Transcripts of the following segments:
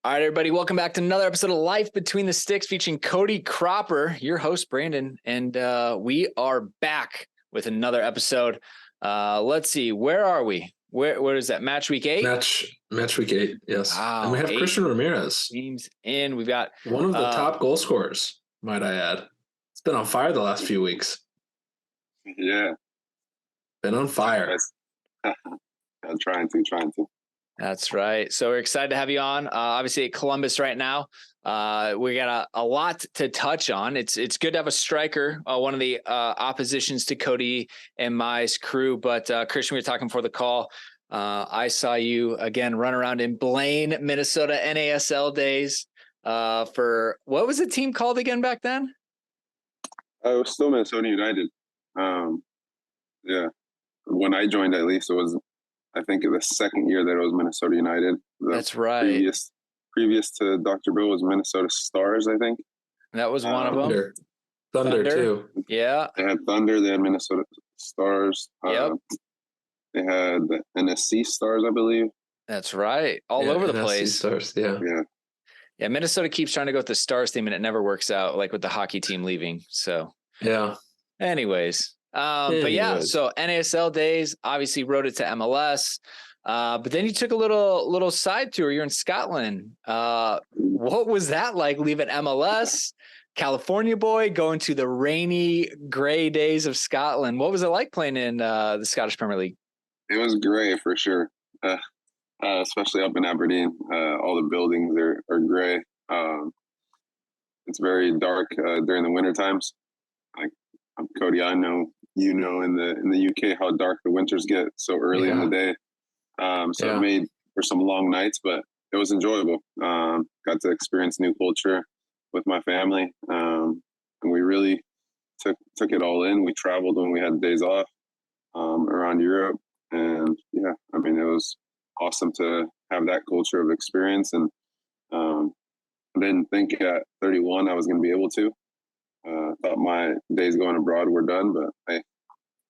All right, everybody, welcome back to another episode of Life Between the Sticks featuring Cody Cropper, your host, Brandon, and we are back with another episode. Let's see, where are we? Where is that? Match week 8? Match week 8, yes. Wow, and we have Christian Ramirez. Teams in. We've got one of the top goal scorers, might I add. It's been on fire the last few weeks. Yeah. Been on fire. I'm trying to. That's right. So we're excited to have you on. Obviously at Columbus right now. We got a lot to touch on. It's good to have a striker, one of the oppositions to Cody and my crew. But Christian, we were talking before the call. I saw you again run around in Blaine, Minnesota NASL days for what was the team called again back then? It was still Minnesota United. Yeah. When I joined, at least, it was, I think, the second year that it was Minnesota United. That's right. Previous to Dr. Bill was Minnesota Stars, I think. That was one of them. Thunder too. Yeah. They had Thunder. They had Minnesota Stars. Yep. They had the NSC Stars, I believe. That's right. All over the NSC place. Stars, yeah. Yeah, Minnesota keeps trying to go with the Stars theme, and it never works out, like with the hockey team leaving. So, yeah. Anyways. But yeah, so NASL days, obviously rode it to MLS. But then you took a little side tour. You're in Scotland. What was that like, leaving MLS, California boy, going to the rainy, gray days of Scotland? What was it like playing in the Scottish Premier League? It was gray for sure, especially up in Aberdeen. All the buildings are gray. It's very dark during the winter times. Cody, I know you know in the UK how dark the winters get so early in the day. It made for some long nights, but it was enjoyable. Got to experience new culture with my family, and we really took it all in. We traveled when we had days off around Europe, and yeah, I mean, it was awesome to have that culture of experience. And I didn't think at 31 I was going to be able to. Thought my days going abroad were done, but hey,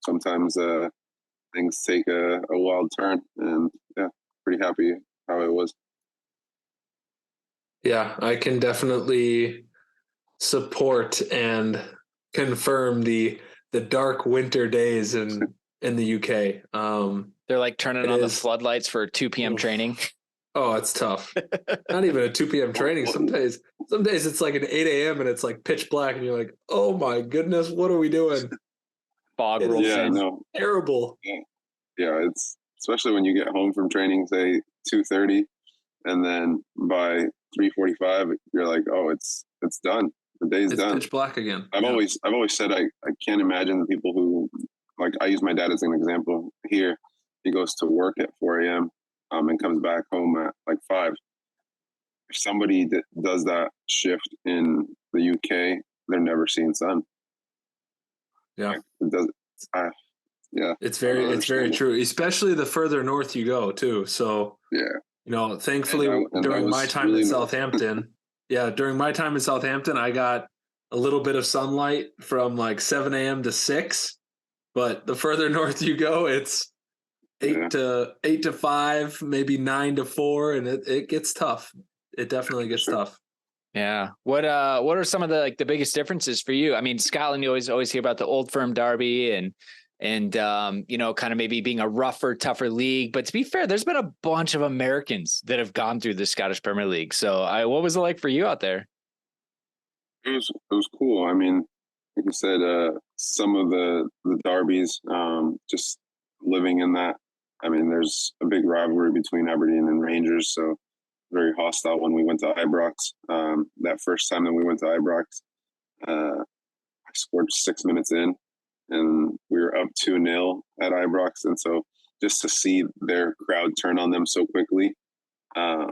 sometimes things take a wild turn, and yeah, pretty happy how it was. Yeah, I can definitely support and confirm the dark winter days in the UK. They're like turning on the floodlights for 2 p.m. training. Oh, it's tough. Not even a 2 p.m. training. Some days it's like an 8 a.m. and it's like pitch black and you're like, oh my goodness, what are we doing? Fog rolls in. No. Terrible. Yeah, it's especially when you get home from training, say 2:30, and then by 3:45, you're like, oh, it's done. The day's done. It's pitch black again. I've always said I can't imagine the people who, like, I use my dad as an example here. He goes to work at 4 a.m. And comes back home at like 5. If somebody that does that shift in the UK, they're never seeing sun. Yeah, like, it does. Yeah, it's very true. Especially the further north you go, too. So yeah, thankfully during my time in Southampton, during my time in Southampton, I got a little bit of sunlight from like 7 a.m. to 6. But the further north you go, it's 8 to 5, maybe 9 to 4, and it gets tough. It definitely gets tough. Yeah. What are some of the biggest differences for you? I mean, Scotland, you always hear about the Old Firm derby and kind of maybe being a rougher, tougher league. But to be fair, there's been a bunch of Americans that have gone through the Scottish Premier League. So what was it like for you out there? It was cool. I mean, like you said, some of the derbies, just living in that. I mean, there's a big rivalry between Aberdeen and Rangers, so very hostile when we went to Ibrox. That first time that we went to Ibrox, I scored 6 minutes in, and we were up 2-0 at Ibrox. And so just to see their crowd turn on them so quickly, I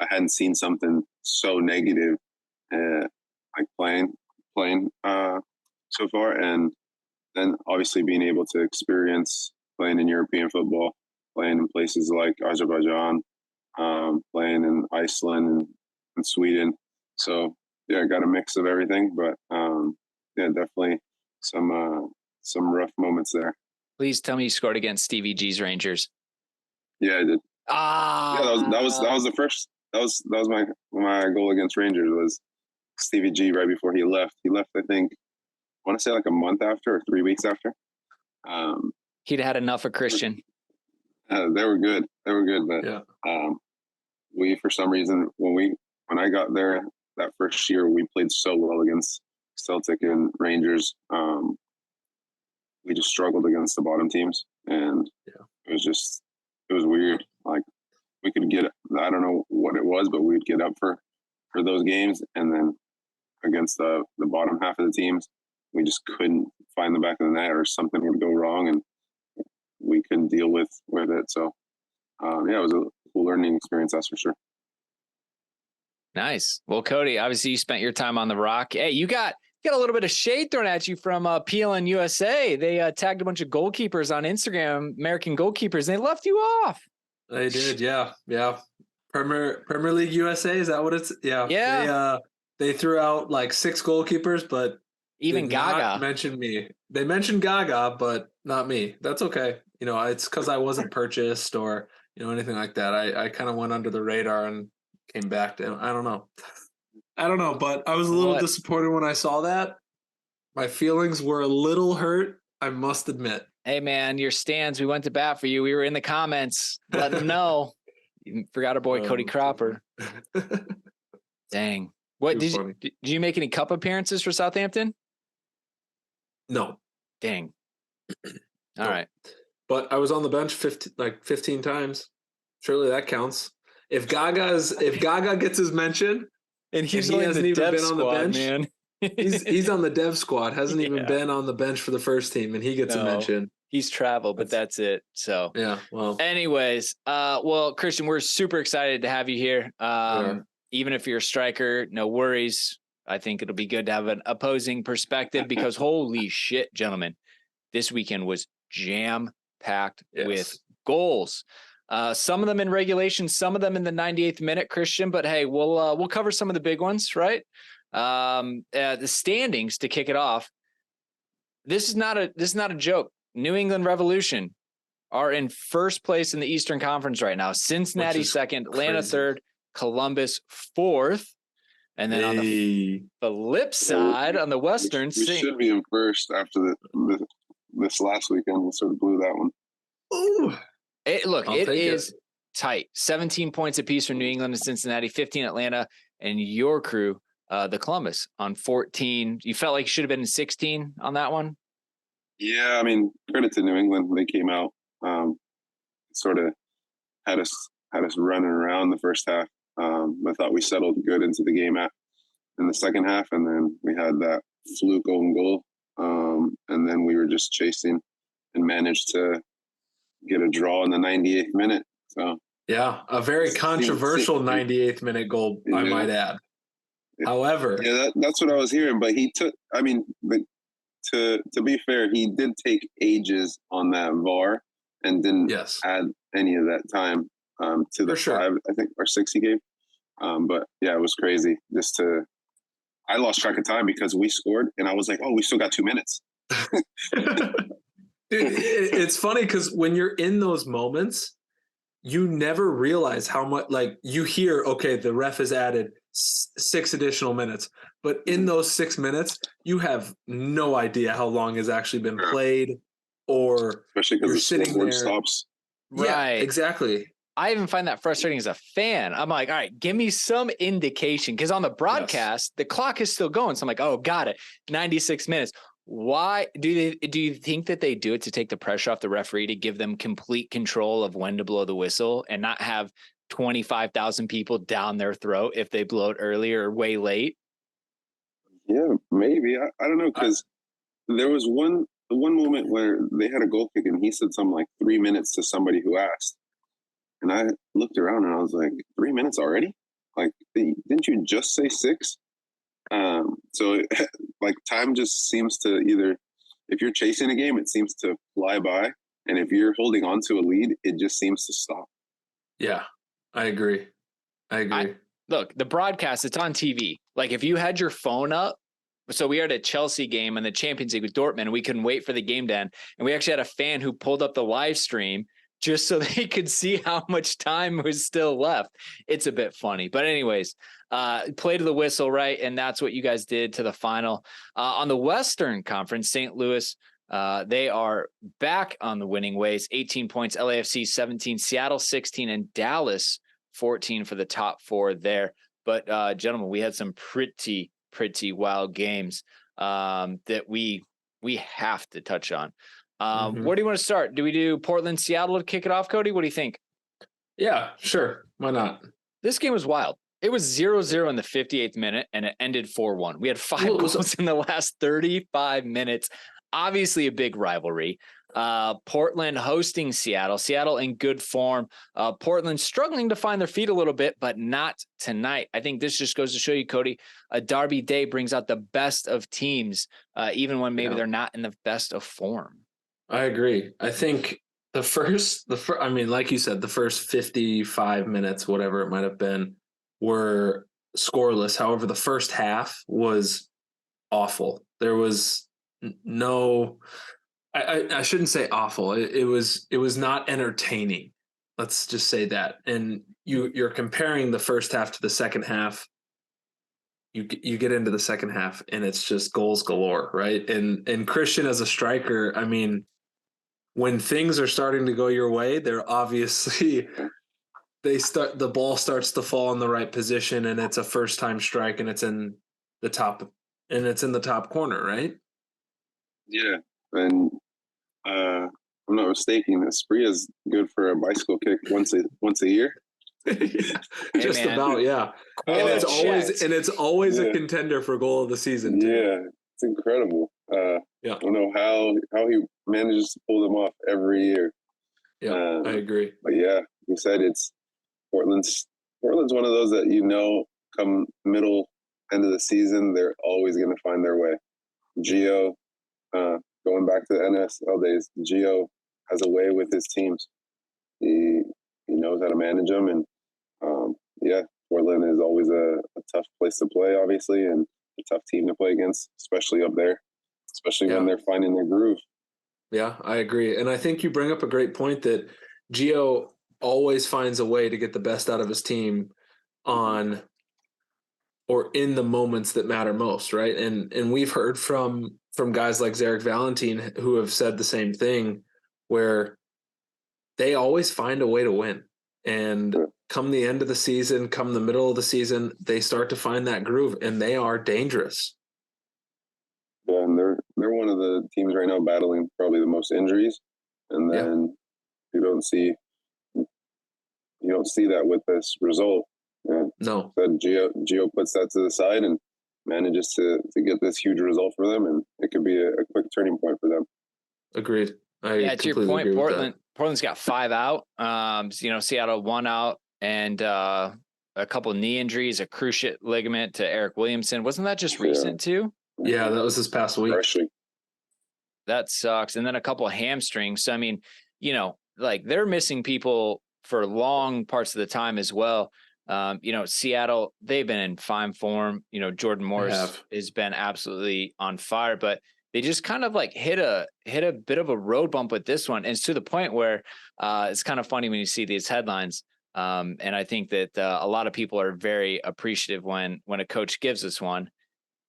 hadn't seen something so negative like playing so far. And then obviously being able to experience playing in European football, playing in places like Azerbaijan, playing in Iceland and Sweden. So yeah, I got a mix of everything, but definitely some rough moments there. Please tell me you scored against Stevie G's Rangers. Yeah, I did. Ah, yeah, that was the first. That was my goal against Rangers was Stevie G right before he left. He left, I think, I want to say like a month after or 3 weeks after. He'd had enough of Christian. They were good. But we, for some reason, when I got there that first year, we played so well against Celtic and Rangers. We just struggled against the bottom teams, and it was weird. Like we could get, I don't know what it was, but we'd get up for those games, and then against the bottom half of the teams, we just couldn't find the back of the net, or something would go wrong, and we couldn't deal with it. So, it was a cool learning experience, that's for sure. Nice. Well, Cody, obviously you spent your time on the Rock. Hey, you got a little bit of shade thrown at you from PLN USA. They tagged a bunch of goalkeepers on Instagram, American goalkeepers, and they left you off. They did, yeah. Premier League USA, is that what it's? Yeah. Yeah. They threw out like 6 goalkeepers, but even Gaga mentioned me. They mentioned Gaga, but not me. That's okay. It's because I wasn't purchased or anything like that. I kind of went under the radar and came back to. I don't know, but I was a little disappointed when I saw that. My feelings were a little hurt, I must admit. Hey man, your stands, we went to bat for you. We were in the comments letting them know. You forgot our boy Cody Cropper. Dang. What did you make any cup appearances for Southampton? No. Dang. All right. But I was on the bench 15 times. Surely that counts. If Gaga gets his mention, and he hasn't even been on the bench, man. he's on the dev squad. Hasn't even been on the bench for the first team, and he gets a mention. He's traveled, but that's it. So yeah. Well. Anyways, Christian, we're super excited to have you here. Even if you're a striker, no worries. I think it'll be good to have an opposing perspective because holy shit, gentlemen, this weekend was jam-packed with goals. Some of them in regulation, some of them in the 98th minute, Christian. But hey, we'll cover some of the big ones, right? The standings to kick it off. This is not a joke. New England Revolution are in first place in the Eastern Conference right now. Cincinnati second, Atlanta third, Columbus fourth. And then on the flip side, on the Western, we should be in first after this last weekend. We sort of blew that one. Ooh. It is tight. 17 points apiece for New England and Cincinnati, 15 Atlanta, and your crew, the Columbus, on 14. You felt like you should have been in 16 on that one? Yeah, I mean, credit to New England. They came out, sort of had us running around the first half. I thought we settled good into the game in the second half, and then we had that fluke own goal, and then we were just chasing and managed to get a draw in the 98th minute. So yeah, a very controversial 98th minute goal, I might add. However, that's what I was hearing. But he took. I mean, to be fair, he did take ages on that VAR and didn't add any of that time to the 5, I think, or 6 he gave. But yeah, it was crazy. I lost track of time because we scored, and I was like, "Oh, we still got 2 minutes." Dude, it's funny because when you're in those moments, you never realize how much. Like you hear, okay, the ref has added 6 additional minutes, but in those 6 minutes, you have no idea how long has actually been played, or especially because you're sitting there. Stops. Right, yeah, exactly. I even find that frustrating as a fan. I'm like, all right, give me some indication. Because on the broadcast, the clock is still going. So I'm like, oh, got it. 96 minutes. Why do you think that they do it to take the pressure off the referee, to give them complete control of when to blow the whistle and not have 25,000 people down their throat if they blow it early or way late? Yeah, maybe. I don't know, because there was one moment where they had a goal kick and he said something like 3 minutes to somebody who asked. And I looked around and I was like, 3 minutes already? Like, didn't you just say 6? So like time just seems to either, if you're chasing a game, it seems to fly by. And if you're holding on to a lead, it just seems to stop. Yeah, I agree. Look, the broadcast, it's on TV. Like if you had your phone up, so we had a Chelsea game in the Champions League with Dortmund, and we couldn't wait for the game to end. And we actually had a fan who pulled up the live stream just so they could see how much time was still left. It's a bit funny. But anyways, play to the whistle, right? And that's what you guys did to the final. On the Western Conference, St. Louis, they are back on the winning ways. 18 points, LAFC 17, Seattle 16, and Dallas 14 for the top four there. But gentlemen, we had some pretty wild games that we have to touch on. Where do you want to start? Do we do Portland, Seattle to kick it off, Cody? What do you think? Yeah, sure. Why not? This game was wild. It was 0-0 in the 58th minute, and it ended 4-1. We had 5 goals in the last 35 minutes. Obviously a big rivalry. Portland hosting Seattle. Seattle in good form. Portland struggling to find their feet a little bit, but not tonight. I think this just goes to show you, Cody, a derby day brings out the best of teams, even when maybe they're not in the best of form. I agree. I think the first, I mean, like you said, the first 55 minutes, whatever it might have been, were scoreless. However, the first half was awful. There was no, I shouldn't say awful. It was not entertaining. Let's just say that. And you're comparing the first half to the second half. You get into the second half and it's just goals galore, right? And Christian as a striker, I mean, when things are starting to go your way, they're obviously the ball starts to fall in the right position and it's a first time strike and it's in the top corner, right? Yeah. And I'm not mistaken, Esprit is good for a bicycle kick once a year. Just about, yeah. And it's always a contender for goal of the season too. Yeah, it's incredible. I don't know how he manages to pull them off every year. Yeah, I agree. But yeah, you said it's Portland's one of those that come middle end of the season, they're always going to find their way. Gio, going back to the NSL days, Gio has a way with his teams. He knows how to manage them, and Portland is always a tough place to play, obviously, and a tough team to play against, especially up there, when they're finding their groove. Yeah, I agree. And I think you bring up a great point that Gio always finds a way to get the best out of his team on or in the moments that matter most, right? And we've heard from guys like Zarek Valentin who have said the same thing, where they always find a way to win. And come the end of the season, come the middle of the season, they start to find that groove, and they are dangerous. Yeah, and they're one of the teams right now battling probably the most injuries, and then you don't see that with this result. And no, but Gio puts that to the side and manages to get this huge result for them, and it could be a quick turning point for them. Agreed. To your point, Portland's got 5 out. Seattle 1 out, and a couple of knee injuries, a cruciate ligament to Eric Williamson. Wasn't that just recent too? Yeah, that was this past week. Freshly. That sucks. And then a couple of hamstrings. So, I mean, they're missing people for long parts of the time as well. Seattle, they've been in fine form. Jordan Morris has been absolutely on fire, but they just kind of hit a bit of a road bump with this one. And it's to the point where it's kind of funny when you see these headlines. And I think that a lot of people are very appreciative when a coach gives us one,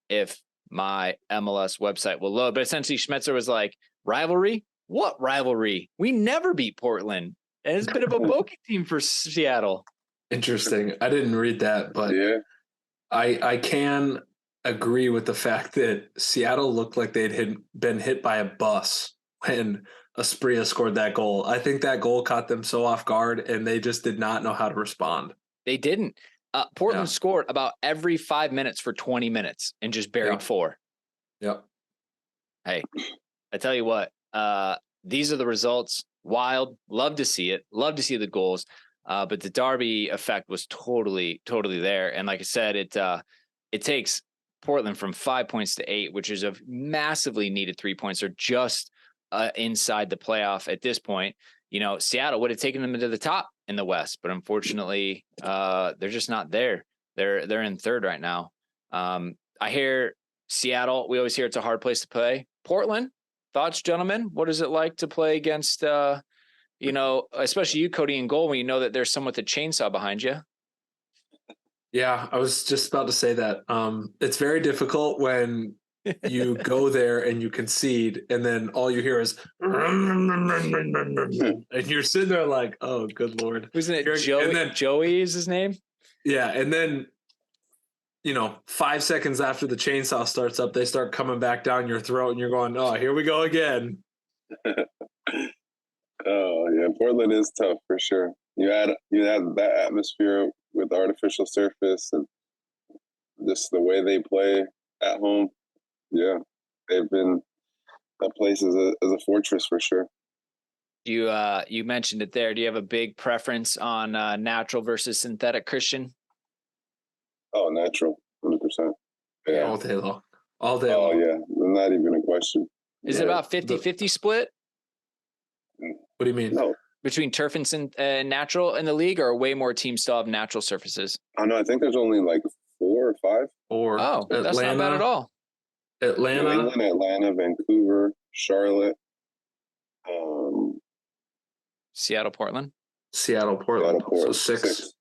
if my MLS website will load. But essentially Schmetzer was like, rivalry? What rivalry? We never beat Portland. And it's a bit of a bogey team for Seattle. Interesting. I didn't read that, but I can agree with the fact that Seattle looked like they'd been hit by a bus when Asprilla scored that goal. I think that goal caught them so off guard, and they just did not know how to respond. They didn't. Portland scored about every 5 minutes for 20 minutes and just buried 4. Yep. Hey, I tell you what, these are the results. Wild. Love to see it. Love to see the goals. But the derby effect was totally there. And like I said, it takes Portland from 5 points to 8, which is a massively needed 3 points, or just inside the playoff at this point. Seattle would have taken them into the top in the West, but unfortunately, they're just not there. They're in third right now. I hear Seattle. We always hear it's a hard place to play. Portland, thoughts, gentlemen? What is it like to play against you know, especially you, Cody, in goal, when you know that there's someone with a chainsaw behind you. Yeah, I was just about to say that. It's very difficult when you go there and you concede, and then all you hear is, and you're sitting there like, oh, good Lord. Wasn't it Joey? Joey is his name? Yeah, and then 5 seconds after the chainsaw starts up, they start coming back down your throat, and you're going, oh, here we go again. Oh yeah, Portland is tough for sure. You had that atmosphere with the artificial surface and just the way they play at home. Yeah, they've been that place is a fortress for sure. You mentioned it there. Do you have a big preference on natural versus synthetic, Christian? Oh, natural, 100%. Yeah, all day long. All day long. Oh yeah, not even a question. Is it about 50-50 split? What do you mean? No. Between turf and natural in the league, or way more teams still have natural surfaces? Oh no, I think there's only like 4 or 5. Oh, that's not bad at all. Atlanta, New England, Atlanta, Vancouver, Charlotte, Seattle, Portland. So 6.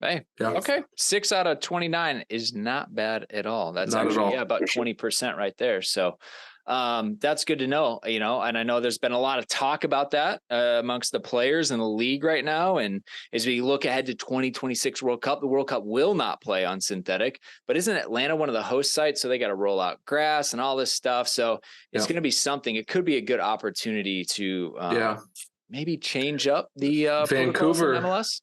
Hey, yeah. Okay. 6 out of 29 is not bad at all. That's not actually about 20% right there. So that's good to know, and I know there's been a lot of talk about that amongst the players in the league right now. And as we look ahead to 2026 World Cup, the World Cup will not play on synthetic, but isn't Atlanta one of the host sites? So they got to roll out grass and all this stuff. So it's going to be something. It could be a good opportunity to maybe change up the Vancouver MLS.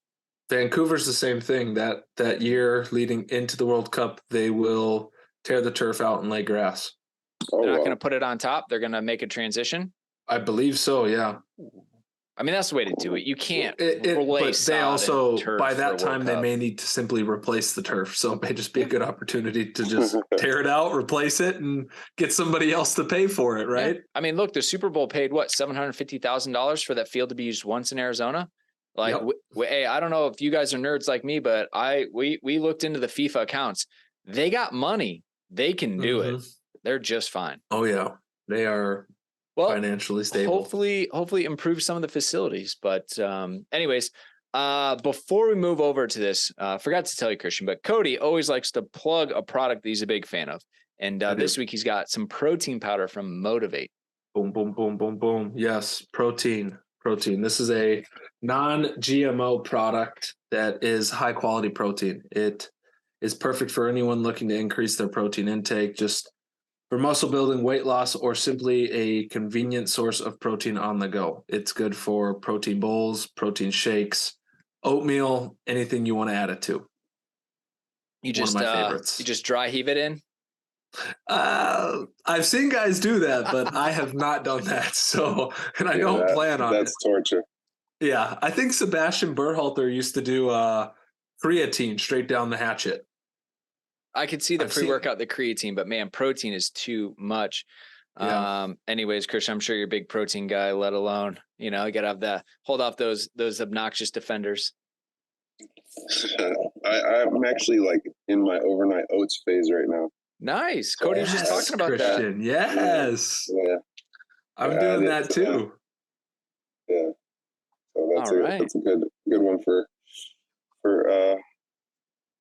Vancouver's the same thing. That year leading into the World Cup, they will tear the turf out and lay grass. They're not going to put it on top. They're going to make a transition. I believe so. Yeah. I mean, that's the way to do it. You can't replace. But they also, by that time, they may need to simply replace the turf. So it may just be a good opportunity to just tear it out, replace it, and get somebody else to pay for it. Right. Yeah. I mean, look, the Super Bowl paid what, $750,000 for that field to be used once in Arizona. Like, hey, I don't know if you guys are nerds like me, but we looked into the FIFA accounts. They got money. They can do it. They're just fine. Oh yeah, they are financially stable. Hopefully improve some of the facilities. But anyways, before we move over to this, forgot to tell you, Christian, but Cody always likes to plug a product that he's a big fan of. And this week he's got some protein powder from Motivate. Boom, boom, boom, boom, boom. Yes, protein. This is a non-GMO product that is high quality protein. It is perfect for anyone looking to increase their protein intake, just for muscle building, weight loss, or simply a convenient source of protein on the go. It's good for protein bowls, protein shakes, oatmeal, anything you want to add it to. One of my favorites. You just dry heave it in? I've seen guys do that, but I have not done that. So, and I don't plan on it. That's torture. Yeah. I think Sebastian Berhalter used to do creatine straight down the hatchet. I could see the pre-workout, the creatine, but man, protein is too much. Yeah. Anyways, Christian, I'm sure you're a big protein guy, let alone, you got to have hold off those obnoxious defenders. I'm actually like in my overnight oats phase right now. Nice. Cody was just talking about Christian. that. Yes. Yeah. I'm doing that too. Yeah. So that's a good one for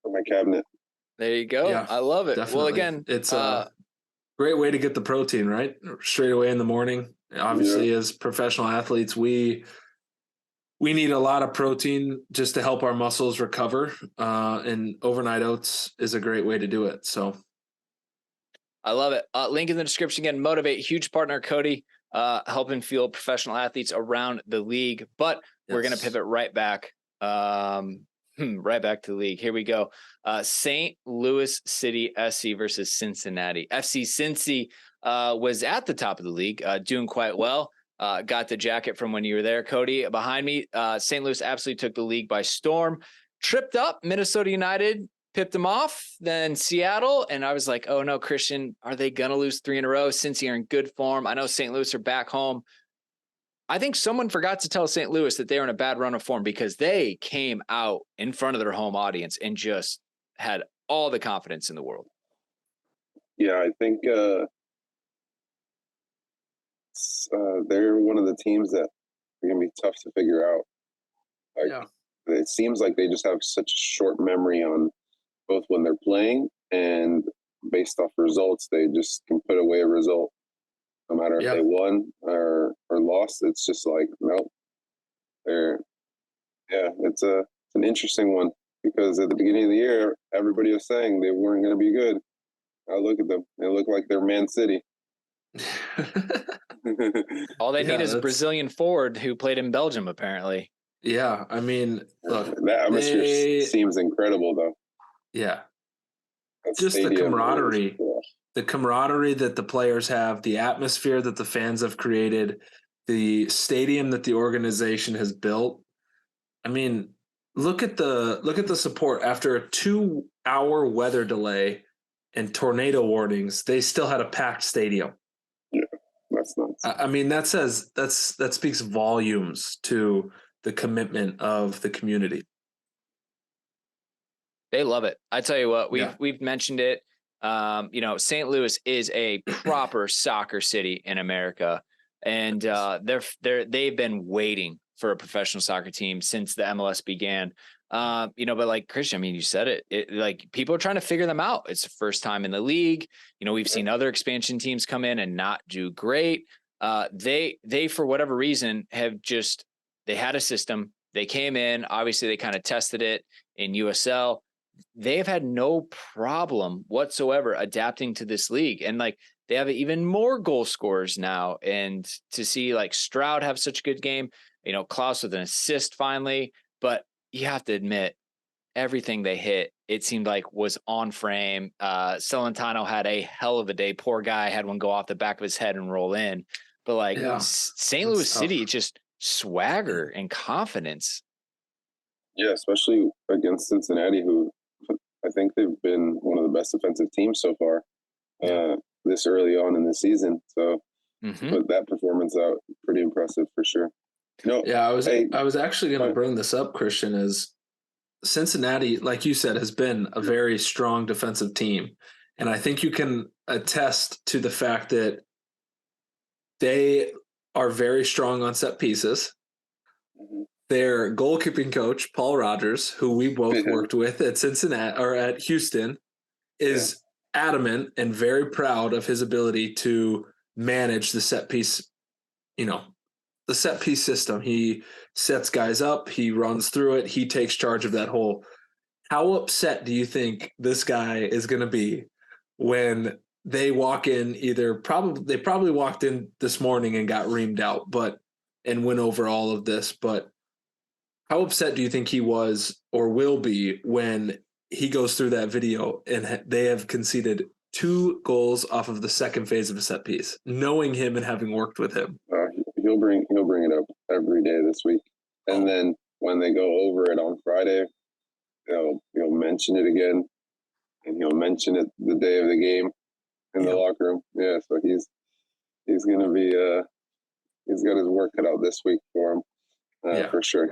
my cabinet. There you go. Yeah, I love it. Definitely. Well, again, it's a great way to get the protein, right? Straight away in the morning. Obviously, as professional athletes, we need a lot of protein just to help our muscles recover. And overnight oats is a great way to do it. So I love it. Link in the description again. Motivate, huge partner, Cody, helping fuel professional athletes around the league. But we're going to pivot right back. Right back to the league. Here we go. St. Louis City SC versus Cincinnati. FC Cincy was at the top of the league, doing quite well. Got the jacket from when you were there, Cody. Behind me, St. Louis absolutely took the league by storm. Tripped up Minnesota United, pipped them off, then Seattle. And I was like, oh no, Christian, are they going to lose 3 in a row? Cincy are in good form. I know St. Louis are back home. I think someone forgot to tell St. Louis that they were in a bad run of form because they came out in front of their home audience and just had all the confidence in the world. Yeah, I think they're one of the teams that going to be tough to figure out. Like, it seems like they just have such a short memory on both when they're playing and based off results. They just can put away a result, no matter if they won or lost. It's just like, nope. It's an interesting one, because at the beginning of the year, everybody was saying they weren't going to be good. I look at them; they look like they're Man City. All they need is a Brazilian forward who played in Belgium, apparently. Yeah, I mean, look, that atmosphere seems incredible, though. Yeah, just the camaraderie. The camaraderie that the players have, the atmosphere that the fans have created, the stadium that the organization has built. I mean, look at the support after a 2-hour weather delay and tornado warnings. They still had a packed stadium. Yeah, that's nuts. I mean, that speaks volumes to the commitment of the community. They love it. I tell you what, we've mentioned it. St. Louis is a proper soccer city in America, and they've been waiting for a professional soccer team since the MLS began. But like Christian, I mean, you said it, like people are trying to figure them out. It's the first time in the league. We've seen other expansion teams come in and not do great. They for whatever reason they had a system. They came in, obviously they kind of tested it in USL. They've had no problem whatsoever adapting to this league. And like, they have even more goal scorers now. And to see like Stroud have such a good game, Klaus with an assist finally, but you have to admit everything they hit, it seemed like was on frame. Celentano had a hell of a day. Poor guy had one go off the back of his head and roll in, but St. Louis City, just swagger and confidence. Yeah, especially against Cincinnati, who I think they've been one of the best defensive teams so far this early on in the season. So put that performance out, pretty impressive for sure. I was actually going to bring this up, Christian, is Cincinnati, like you said, has been a very strong defensive team. And I think you can attest to the fact that they are very strong on set pieces. Their goalkeeping coach, Paul Rogers, who we both worked with at Cincinnati or at Houston, is adamant and very proud of his ability to manage the set piece, the set piece system. He sets guys up, he runs through it, he takes charge of that whole. How upset do you think this guy is going to be when they walk in? They probably walked in this morning and got reamed out, and went over all of this, but how upset do you think he was or will be when he goes through that video and they have conceded 2 goals off of the second phase of a set piece, knowing him and having worked with him? He'll bring it up every day this week, and then when they go over it on Friday, he'll mention it again, and he'll mention it the day of the game in the locker room. Yeah, so he's gonna be he's got his work cut out this week for him for sure.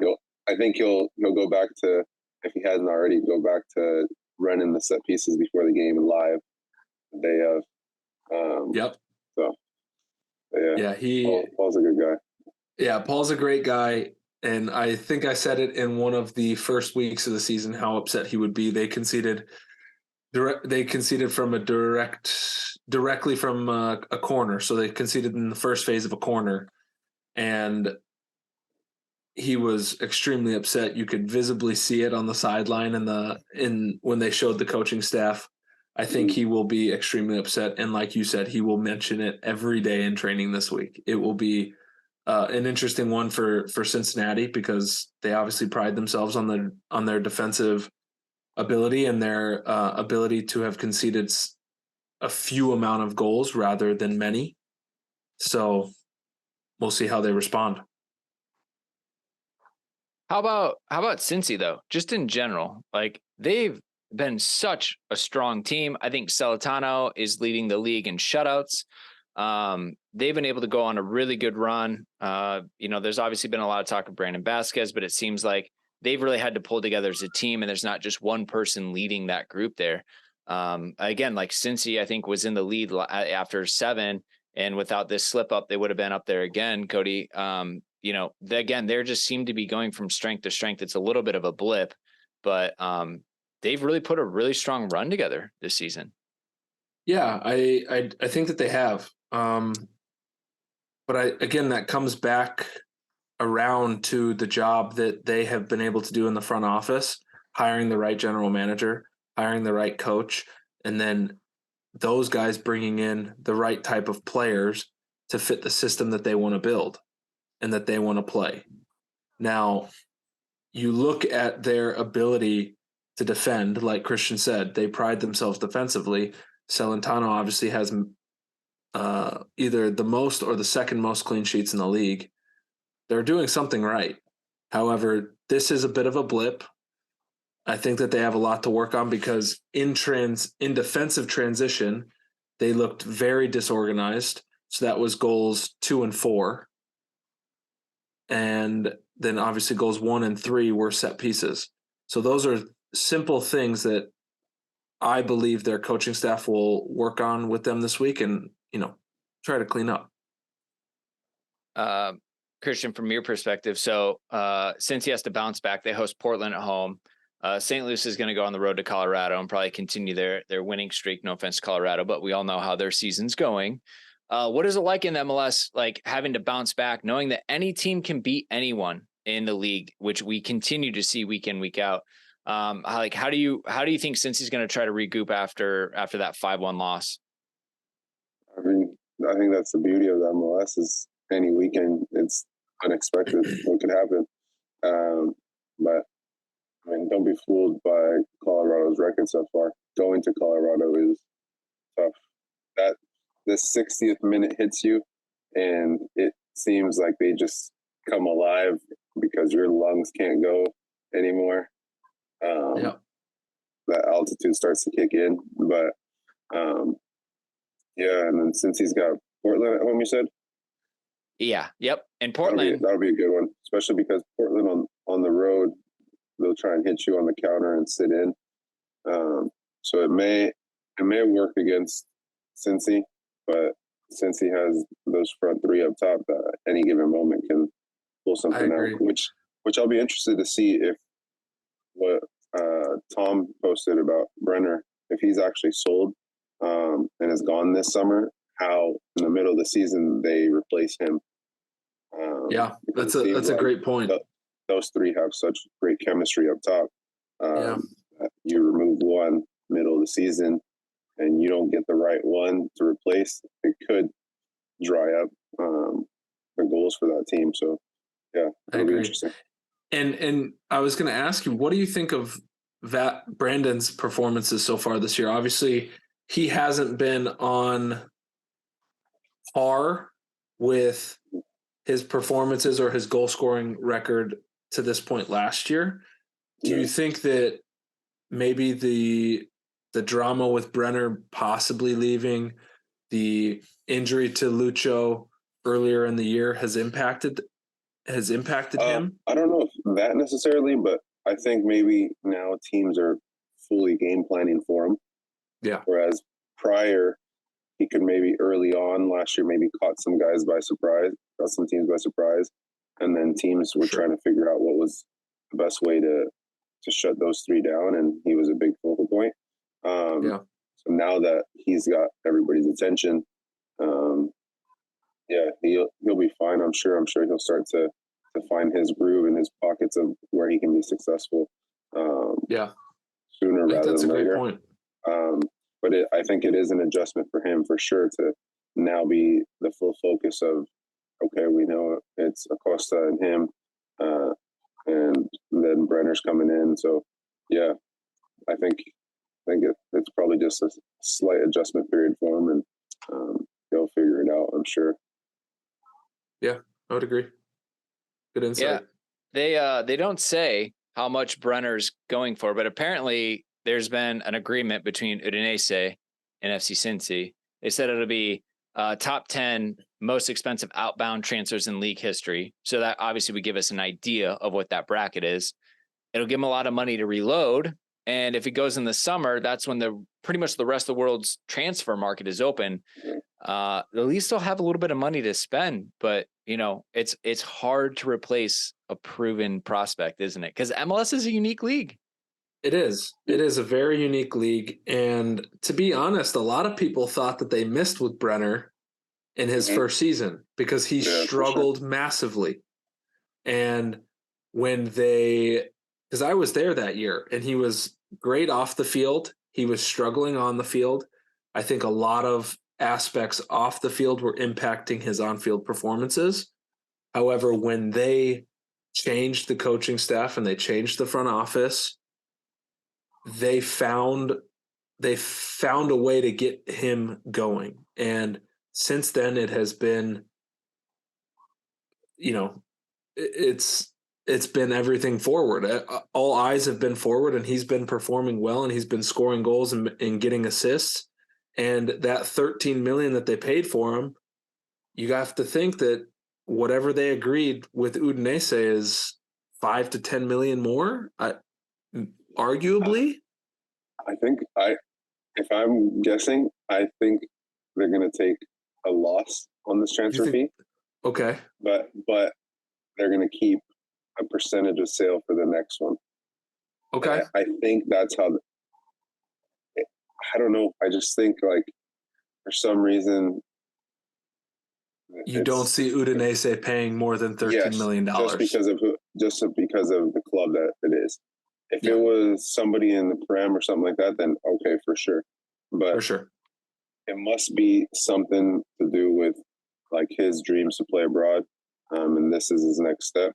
I think he'll go back to, if he hasn't already, go back to running the set pieces before the game and live the day of. So, Paul's a good guy. Yeah, Paul's a great guy, and I think I said it in one of the first weeks of the season how upset he would be. They conceded from directly from a corner, so they conceded in the first phase of a corner, and he was extremely upset. You could visibly see it on the sideline and when they showed the coaching staff. I think he will be extremely upset. And like you said, he will mention it every day in training this week. It will be an interesting one for Cincinnati, because they obviously pride themselves on their defensive ability and their ability to have conceded a few amount of goals rather than many. So we'll see how they respond. How about Cincy though? Just in general, like they've been such a strong team. I think Celentano is leading the league in shutouts. They've been able to go on a really good run. There's obviously been a lot of talk of Brandon Vasquez, but it seems like they've really had to pull together as a team, and there's not just one person leading that group there. Again, like Cincy, I think was in the lead after 7, and without this slip up, they would have been up there again, Cody. they just seem to be going from strength to strength. It's a little bit of a blip, but they've really put a really strong run together this season. Yeah, I think that they have. But again, that comes back around to the job that they have been able to do in the front office, hiring the right general manager, hiring the right coach, and then those guys bringing in the right type of players to fit the system that they want to build and that they want to play. Now, you look at their ability to defend, like Christian said, they pride themselves defensively. Celentano obviously has either the most or the second most clean sheets in the league. They're doing something right. However, this is a bit of a blip. I think that they have a lot to work on because in defensive transition, they looked very disorganized. So that was goals 2 and 4. And then obviously goals 1 and 3 were set pieces. So those are simple things that I believe their coaching staff will work on with them this week and, try to clean up. Christian, from your perspective, so since he has to bounce back, they host Portland at home. St. Louis is going to go on the road to Colorado and probably continue their winning streak. No offense to Colorado, but we all know how their season's going. What is it like in MLS, like having to bounce back, knowing that any team can beat anyone in the league, which we continue to see week in, week out? How do you think Cincy's going to try to regroup after that 5-1 loss? I think that's the beauty of the MLS is any weekend it's unexpected what could happen. But don't be fooled by Colorado's record so far. Going to Colorado is tough. That the 60th minute hits you, and it seems like they just come alive because your lungs can't go anymore. That altitude starts to kick in, but and then since he's got Portland at home, you said? Yeah. Yep. And Portland. That'll be a good one, especially because Portland on the road, they'll try and hit you on the counter and sit in. So it may work against Cincy, but Cincy has those front three up top that at any given moment can pull something out, which I'll be interested to see if what Tom posted about Brenner, if he's actually sold and is gone this summer, how in the middle of the season they replace him. That's a great point. Those three have such great chemistry up top. You remove one middle of the season and you don't get the right one to replace, it could dry up the goals for that team. So it'll be interesting. And I was going to ask you, what do you think of Brandon's performances so far this year? Obviously, he hasn't been on par with his performances or his goal scoring record to this point last year. Do you think that maybe the drama with Brenner possibly leaving, the injury to Lucho earlier in the year has impacted him? I don't know if that necessarily, but I think maybe now teams are fully game planning for him. Yeah. Whereas prior, he could maybe early on last year maybe caught some guys by surprise, caught some teams by surprise, and then teams were trying to figure out what was the best way to shut those three down, and he was a big focal point. So now that he's got everybody's attention, he'll be fine. I'm sure he'll start to find his groove and his pockets of where he can be successful. Sooner rather than later. Great point. But I think it is an adjustment for him for sure to now be the full focus of, okay, we know it's Acosta and him, and then Brenner's coming in. So I think it's probably just a slight adjustment period for him, and they'll figure it out, I'm sure. Yeah, I would agree. Good insight. Yeah, they don't say how much Brenner's going for, but apparently there's been an agreement between Udinese and FC Cincy. They said it'll be top 10 most expensive outbound transfers in league history. So that obviously would give us an idea of what that bracket is. It'll give him a lot of money to reload. And if he goes in the summer, that's when pretty much the rest of the world's transfer market is open. at least they'll have a little bit of money to spend. But, it's hard to replace a proven prospect, isn't it? Because MLS is a unique league. It is. It is a very unique league. And to be honest, a lot of people thought that they missed with Brenner in his first season because he struggled massively. And because I was there that year and he was great off the field, he was struggling on the field. I think a lot of aspects off the field were impacting his on-field performances. However, when they changed the coaching staff and they changed the front office, they found a way to get him going. And since then it has been, it's been everything forward. All eyes have been forward, and he's been performing well, and he's been scoring goals and getting assists. And that $13 million that they paid for him, you have to think that whatever they agreed with Udinese is $5 to $10 million more. Arguably, if I'm guessing, I think they're going to take a loss on this transfer fee. Okay, but they're going to keep a percentage of sale for the next one. Okay, I think that's how. I don't know. I just think for some reason you don't see Udinese paying more than $13 million just because of the club that it is. If it was somebody in the Prem or something like that, then okay, for sure. But for sure, it must be something to do with his dreams to play abroad, and this is his next step.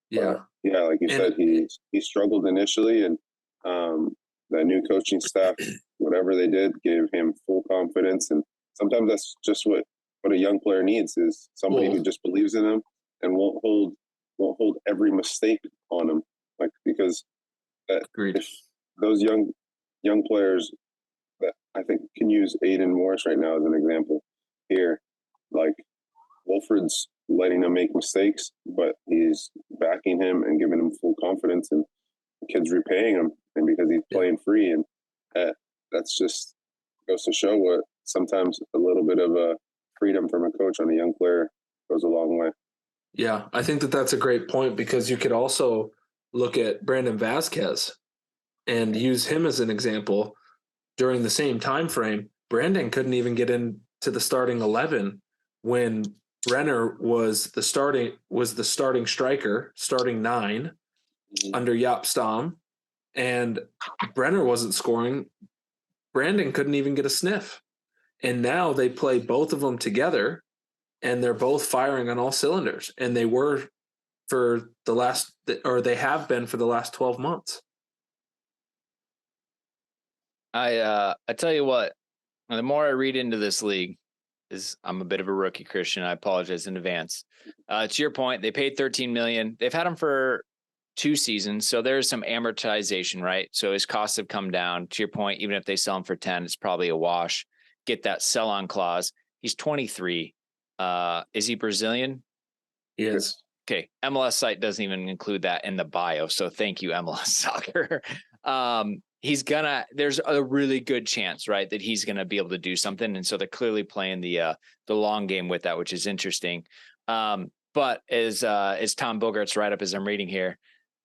Yeah, like you said, he struggled initially, and the new coaching staff, whatever they did, gave him full confidence. And sometimes that's just what a young player needs, is somebody who just believes in him and won't hold every mistake on him, because if those young players that I think can use Aiden Morris right now as an example here, Wolford's letting him make mistakes, but he's backing him and giving him full confidence, and the kid's repaying him, and because he's playing free, and that's just goes to show what sometimes a little bit of a freedom from a coach on a young player goes a long way. Yeah, I think that's a great point, because you could also look at Brandon Vasquez and use him as an example. During the same time frame, Brandon couldn't even get into the starting 11 when Brenner was the starting striker, starting 9 under Jaap Stam, and Brenner wasn't scoring. Brandon couldn't even get a sniff. And now they play both of them together, and they're both firing on all cylinders. And they have been for the last 12 months. I tell you what, the more I read into this league, I'm a bit of a rookie, Christian. I apologize in advance. To your point, they paid $13 million. They've had him for 2 seasons, so there's some amortization, right? So his costs have come down. To your point, even if they sell him for 10, it's probably a wash. Get that sell-on clause. He's 23. Is he Brazilian? He is. Okay. MLS site doesn't even include that in the bio. So thank you, MLS Soccer. There's a really good chance, right, that he's going to be able to do something. And so they're clearly playing the long game with that, which is interesting. But as Tom Bogart's write up as I'm reading here,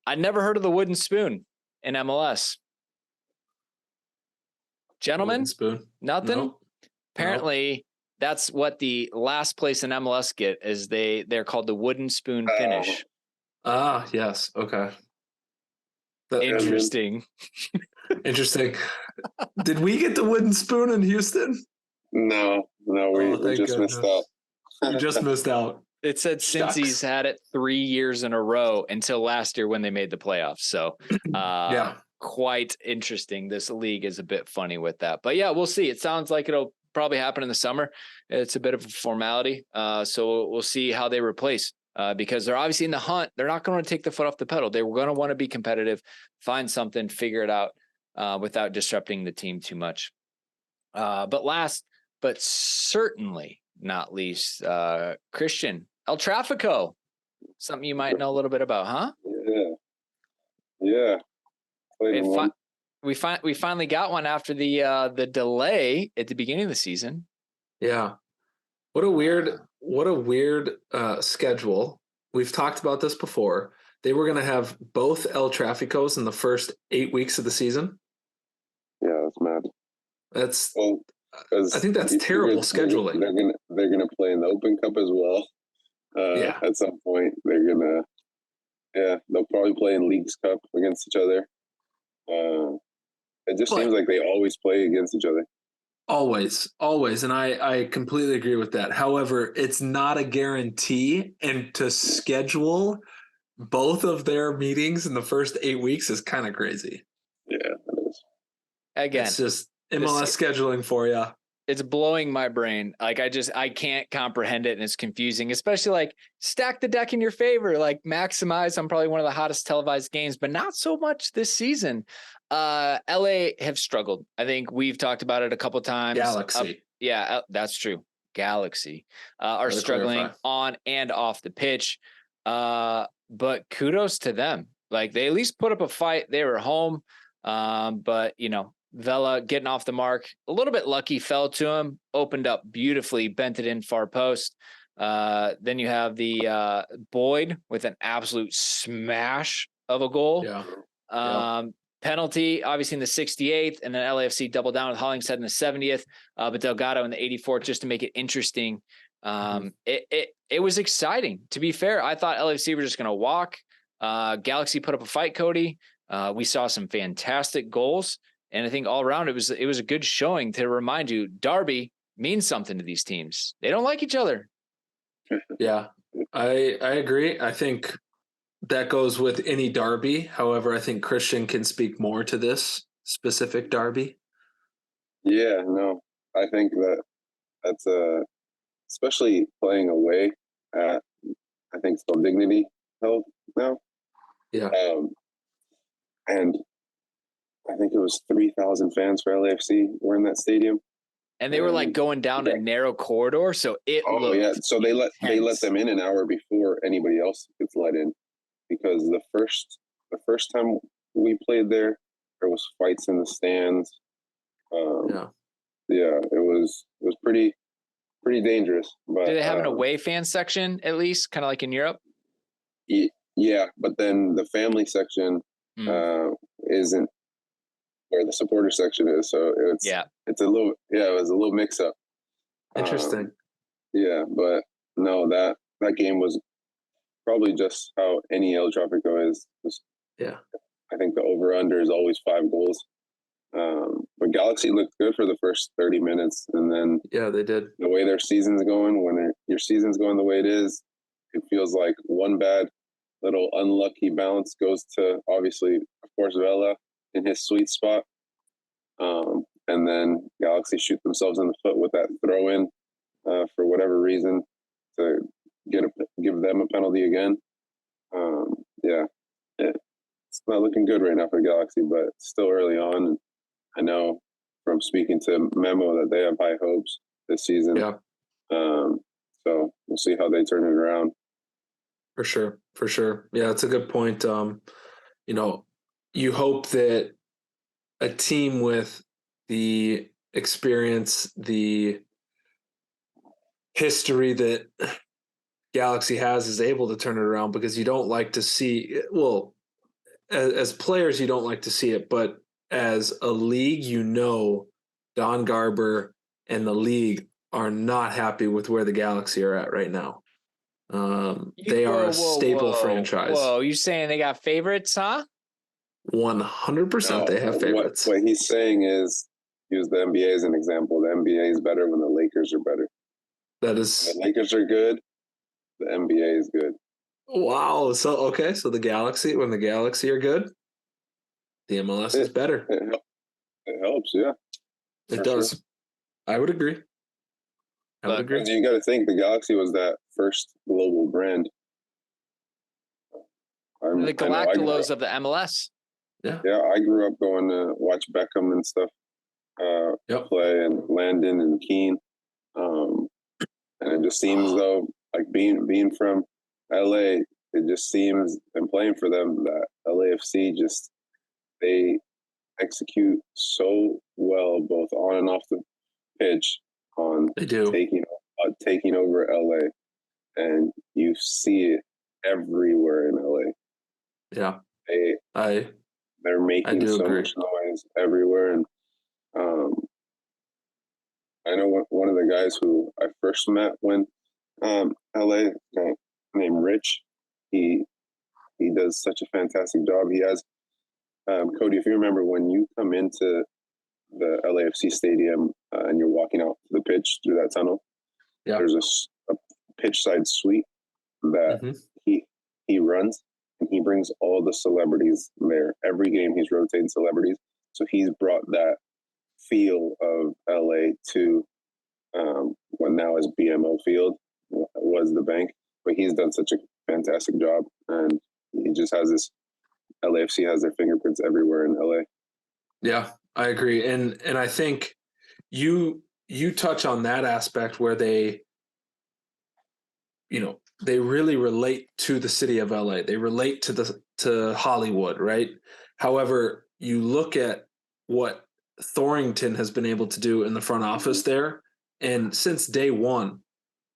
I'd never heard of the wooden spoon in MLS. Gentlemen, wooden spoon. Nothing. Nope. Apparently, that's what the last place in MLS get is. They're called the wooden spoon finish. Ah, yes. Okay. Interesting. Interesting. Did we get the wooden spoon in Houston? No, we just missed out. We just missed out. It said Cincy's had it 3 years in a row until last year when they made the playoffs. So, quite interesting. This league is a bit funny with that, but yeah, we'll see. It sounds like it'll probably happen in the summer. It's a bit of a formality. So we'll see how they replace, because they're obviously in the hunt. They're not going to take the foot off the pedal. They're going to want to be competitive, find something, figure it out, without disrupting the team too much. But last, but certainly not least, Christian, El Trafico, something you might know a little bit about, huh? Yeah. We finally got one after the delay at the beginning of the season. Yeah. What a weird schedule. We've talked about this before. They were going to have both El Traficos in the first 8 weeks of the season. Yeah, that's mad. That's I think that's terrible scheduling. They're gonna play in the Open Cup as well. At some point, they'll probably play in Leagues Cup against each other. It just seems like they always play against each other. Always. And I completely agree with that. However, it's not a guarantee. And to schedule both of their meetings in the first 8 weeks is kind of crazy. Yeah, it is. Again, it's just MLS scheduling for you. It's blowing my brain. Like I can't comprehend it, and it's confusing, especially like stack the deck in your favor, like maximize on probably one of the hottest televised games, but not so much this season. LA have struggled. I think we've talked about it a couple times. Galaxy. That's true. Galaxy are struggling on and off the pitch. But kudos to them. Like they at least put up a fight. They were home. But Vela getting off the mark, a little bit lucky, fell to him, opened up beautifully, bent it in far post. Then you have the Boyd with an absolute smash of a goal. Penalty, obviously in the 68th, and then LAFC doubled down with Hollingshead in the 70th, but Delgado in the 84th just to make it interesting. It was exciting. To be fair, I thought LAFC were just going to walk. Galaxy put up a fight, Cody. We saw some fantastic goals. And I think all around it was a good showing to remind you, derby means something to these teams. They don't like each other. Yeah, I agree. I think that goes with any derby. However, I think Christian can speak more to this specific derby. Yeah, no, I think that's especially playing away at, I think it's called Dignity Health now. Yeah. And I think it was 3,000 fans for LAFC were in that stadium. And they were like going down a narrow corridor, so it looked So they let them in an hour before anybody else gets let in, because the first time we played there was fights in the stands. It was pretty dangerous. But do they have an away fan section at least, kind of like in Europe? Yeah, but then the family section isn't where the supporter section is, so it was a little mix up. Interesting. But no, that game was probably just how any El Tráfico is. I think the over under is always 5 goals. But Galaxy looked good for the first 30 minutes, and then they did. The way their season's going, when your season's going the way it is, it feels like one bad little unlucky bounce goes to, obviously, of course, Vela in his sweet spot. And then Galaxy shoot themselves in the foot with that throw in for whatever reason to give them a penalty again. It's not looking good right now for Galaxy, but it's still early on. And I know from speaking to Memo that they have high hopes this season. So we'll see how they turn it around. For sure. Yeah, it's a good point. You hope that a team with the experience, the history that Galaxy has is able to turn it around, because you don't like to see, as players, you don't like to see it, but as a league, Don Garber and the league are not happy with where the Galaxy are at right now. They are a staple franchise. Whoa, you saying they got favorites, huh? 100% they have favorites. What he's saying is, use the NBA as an example. The NBA is better when the Lakers are better. That is... When the Lakers are good, the NBA is good. Wow. So the Galaxy, when the Galaxy are good, the MLS is better. It helps, yeah. It does. Sure. I would agree. You got to think the Galaxy was that first global brand. The Galacticos of the MLS. Yeah, I grew up going to watch Beckham and stuff play, and Landon and Keane. And it just seems though, like being from LA, it just seems, and playing for them, that LAFC they execute so well both on and off the pitch on taking a taking over LA, and you see it everywhere in LA. Yeah, They're making so much noise everywhere, and I know one of the guys who I first met when LA, named Rich, he does such a fantastic job. He has Cody. If you remember, when you come into the LAFC stadium and you're walking out to the pitch through that tunnel, there's a pitch side suite that he runs, and he brings all the celebrities there. Every game he's rotating celebrities. So he's brought that feel of LA to what now is BMO Field, was the bank. But he's done such a fantastic job, and he just has this, LAFC has their fingerprints everywhere in LA. Yeah, I agree. And I think you touch on that aspect where they, they really relate to the city of LA. They relate to Hollywood, right? However, you look at what Thorrington has been able to do in the front office there, and since day one,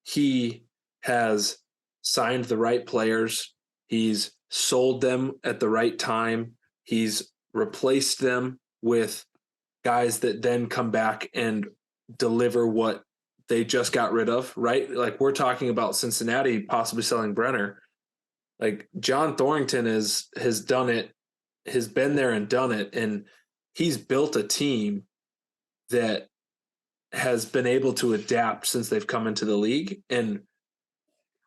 he has signed the right players. He's sold them at the right time. He's replaced them with guys that then come back and deliver what they just got rid of, right? Like, we're talking about Cincinnati possibly selling Brenner. Like, John Thorrington has done it, has been there and done it, and he's built a team that has been able to adapt since they've come into the league. And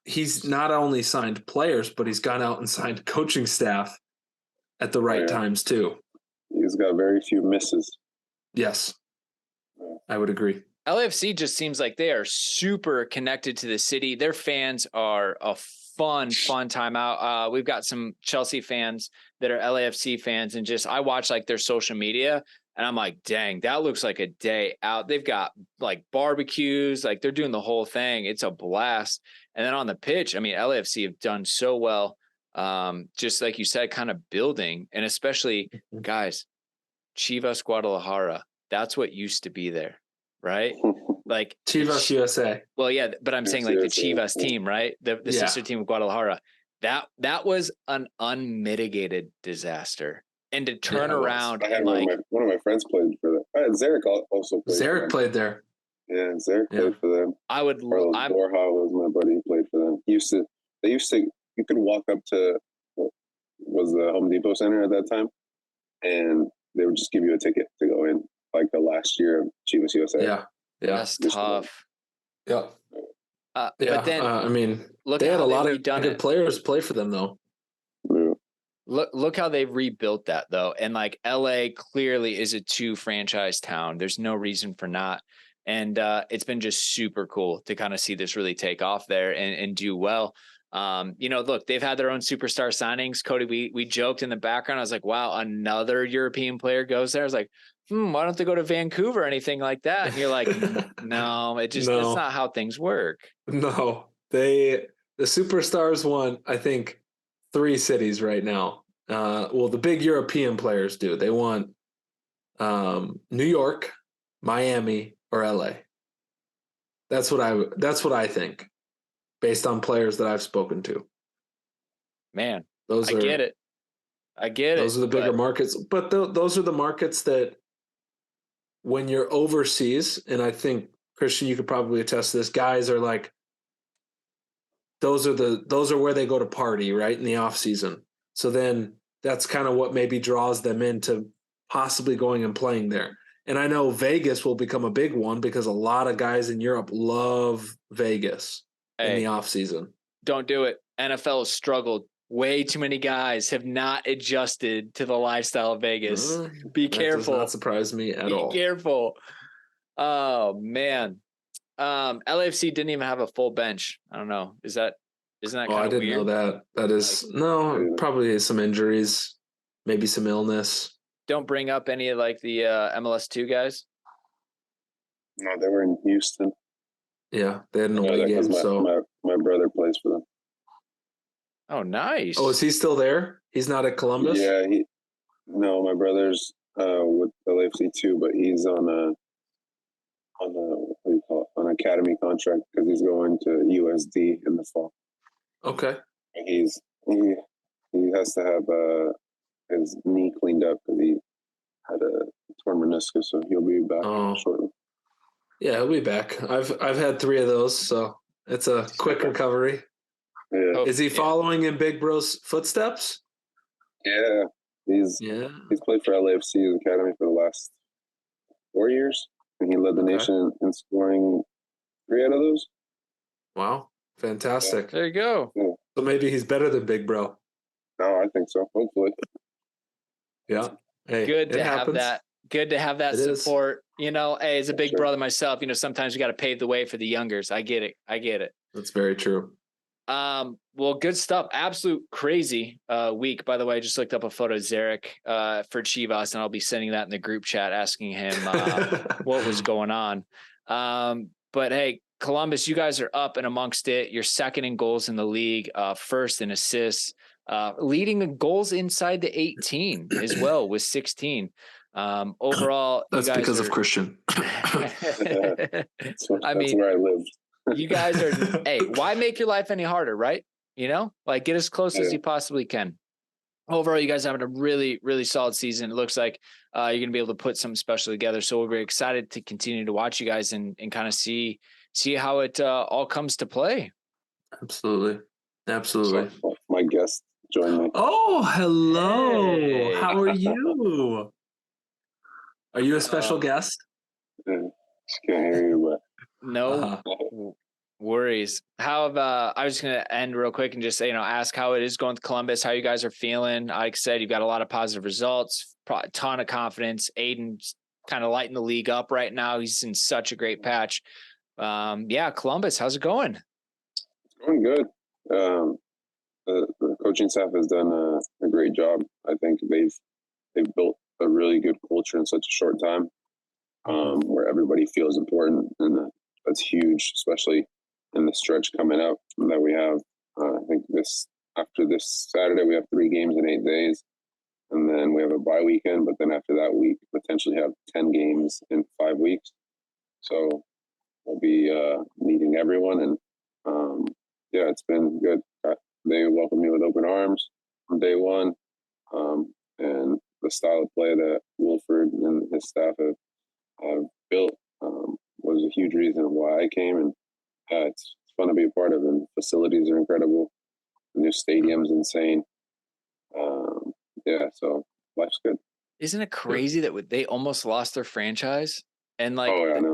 he's not only signed players, but he's gone out and signed coaching staff at the right times too. He's got very few misses. Yes, I would agree. LAFC just seems like they are super connected to the city. Their fans are a fun time out. We've got some Chelsea fans that are LAFC fans, and just, I watch like their social media, and I'm like, dang, that looks like a day out. They've got like barbecues, like they're doing the whole thing. It's a blast. And then on the pitch, I mean, LAFC have done so well. Just like you said, kind of building, and especially guys, Chivas Guadalajara, that's what used to be there, right? Like Chivas USA. Well, yeah, but I'm saying like the Chivas team, right? The sister team of Guadalajara. That was an unmitigated disaster. And to turn around and like one of my friends played for them. Zarek also played. Zarek played there. Yeah, Zarek played for them. Borja was my buddy who played for them. You could walk up to what was the Home Depot Center at that time, and they would just give you a ticket to go in, like the last year of Chivas USA. Yeah. That's tough. Yeah. But then, I mean, they had a lot of good players play for them, though. Yeah. Look how they've rebuilt that, though. And like LA clearly is a 2 franchise town. There's no reason for not. And it's been just super cool to kind of see this really take off there and do well. Look, they've had their own superstar signings. Cody, we joked in the background. I was like, wow, another European player goes there. I was like, why don't they go to Vancouver or anything like that? And you're like, no, that's not how things work. No, the superstars want, I think, 3 cities right now. Well, the big European players do. They want New York, Miami, or LA. That's what I think, based on players that I've spoken to. Man, I get it. Those are the bigger markets, but those are the markets that, when you're overseas, and I think, Christian, you could probably attest to this, guys are like, those are where they go to party, right, in the off season. So then that's kind of what maybe draws them into possibly going and playing there. And I know Vegas will become a big one because a lot of guys in Europe love Vegas in the off season. Don't do it. NFL has struggled. Way too many guys have not adjusted to the lifestyle of Vegas. Be careful. That does not surprise me at all. Be careful. Oh man. LAFC didn't even have a full bench. I don't know. Isn't that kind of weird? I didn't know that. That is probably some injuries, maybe some illness. Don't bring up any of like the MLS 2 guys. No, they were in Houston. Yeah, they had an away game. My brother plays for them. Oh, nice. Oh, is he still there? He's not at Columbus? Yeah, my brother's with LAFC too, but he's on a academy contract because he's going to USD in the fall. Okay. He has to have his knee cleaned up because he had a torn meniscus, so he'll be back shortly. Yeah, he'll be back. I've had 3 of those, so it's a quick recovery. Yeah. Is he following in Big Bro's footsteps? Yeah. He's played for LAFC's academy for the last 4 years, and he led the nation in scoring 3 out of those. Wow. Fantastic. Yeah. There you go. Yeah. So maybe he's better than Big Bro. No, I think so. Hopefully. Yeah. Hey, good to have that. Good to have that support. You know, hey, as a big brother myself, you know, sometimes we got to pave the way for the youngers. I get it. That's very true. Well, good stuff. Absolute crazy week. By the way, I just looked up a photo of Zarek for Chivas, and I'll be sending that in the group chat asking him what was going on. But hey, Columbus, you guys are up and amongst it. You're second in goals in the league, first in assists, leading the goals inside the 18 as well with 16. Overall, that's because of Christian. That's where I lived. You guys are, hey, why make your life any harder, right? You know, like get as close as you possibly can. Overall, you guys are having a really, really solid season. It looks like you're going to be able to put something special together. So we're very excited to continue to watch you guys and kind of see how it all comes to play. Absolutely. So, my guest joined me. Oh, hello. Hey. How are you? Are you a special guest? Just can't hear you, but no worries. How about, I was just going to end real quick and just say, ask how it is going to Columbus, how you guys are feeling. Like I said, you've got a lot of positive results, a ton of confidence. Aiden's kind of lighting the league up right now. He's in such a great patch. Columbus, how's it going? It's going good. The coaching staff has done a great job. I think they've built a really good culture in such a short time, where everybody feels important, and that's huge, especially in the stretch coming up that we have. I think after this Saturday we have 3 games in 8 days, and then we have a bye weekend. But then after that, we potentially have 10 games in 5 weeks. So we'll be meeting everyone, and it's been good. They welcomed me with open arms from day one, and the style of play that Wilford and his staff have built was a huge reason why I came, and it's fun to be a part of. And facilities are incredible. The new stadium's insane. So life's good. Isn't it crazy that they almost lost their franchise? And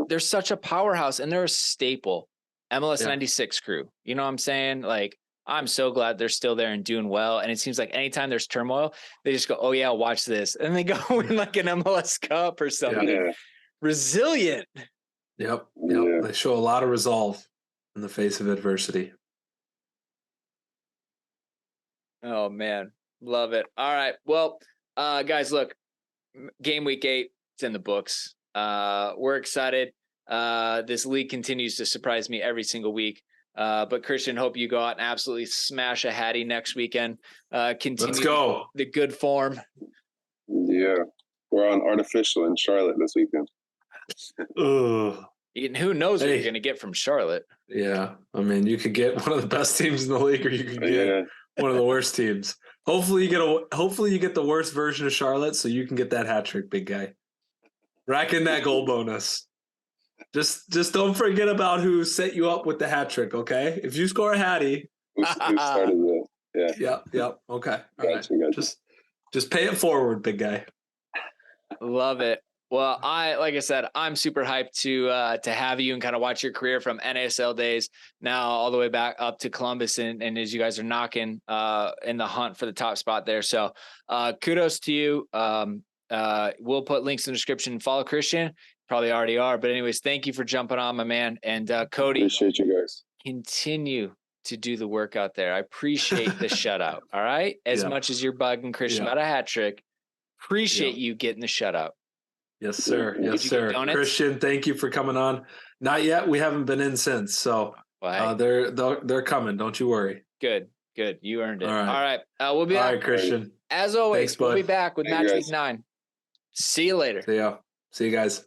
they're such a powerhouse, and they're a staple. MLS 96 crew. You know what I'm saying? Like, I'm so glad they're still there and doing well. And it seems like anytime there's turmoil, they just go, oh yeah, watch this. And they go win like an MLS Cup or something. Yeah. Resilient. Yep. Yeah. They show a lot of resolve in the face of adversity. Oh man. Love it. All right. Well, guys, look, game week 8, it's in the books. We're excited. This league continues to surprise me every single week. But Christian, hope you go out and absolutely smash a Hattie next weekend. Continue Let's go. The good form. Yeah. We're on Artificial in Charlotte this weekend. And who knows what you're going to get from Charlotte. Yeah. I mean, you could get one of the best teams in the league, or you could get one of the worst teams. Hopefully you get the worst version of Charlotte so you can get that hat trick, big guy. Rack in that goal bonus. Just don't forget about who set you up with the hat trick, okay? If you score a Hattie. Who started it? Yeah. Yep. Okay. All right. Gotcha. Just pay it forward, big guy. Love it. Well, like I said, I'm super hyped to have you and kind of watch your career from NASL days now all the way back up to Columbus, and as you guys are knocking in the hunt for the top spot there. So kudos to you. We'll put links in the description. Follow Christian. Probably already are. But anyways, thank you for jumping on, my man. And Cody. Appreciate you guys. Continue to do the work out there. I appreciate the shutout. All right. As much as you're bugging Christian about a hat trick, appreciate you getting the shutout. Yes, sir. Yes, sir. Christian, thank you for coming on. Not yet. We haven't been in since. So they're coming. Don't you worry. Good. You earned it. All right. We'll be back. All right, Christian. As always, thanks, bud. We'll be back with Match Week 9. See you later. See you guys.